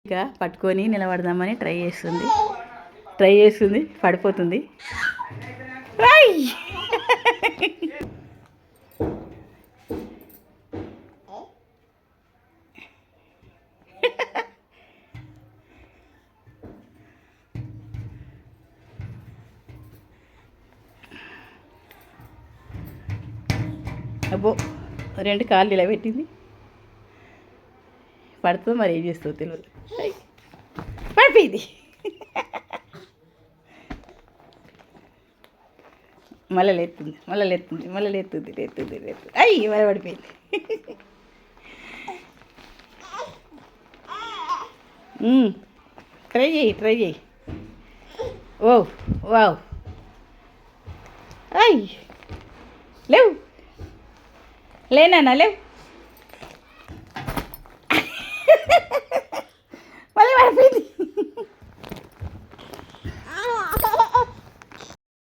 ఇక పట్టుకొని నిలబడదామని ట్రై చేస్తుంది పడిపోతుంది. అబ్బో 2 కాళ్ళు ఇలా పెట్టింది. పడుతుందో మరి ఏం చేస్తుందో తెలియదు. పడిపోయింది. మళ్ళీ లేస్తుంది. అయ్యి మళ్ళీ పడిపోయింది. ట్రై చేయి. ఓ వావ్. అయ్యి లేవు లేనా లేవు.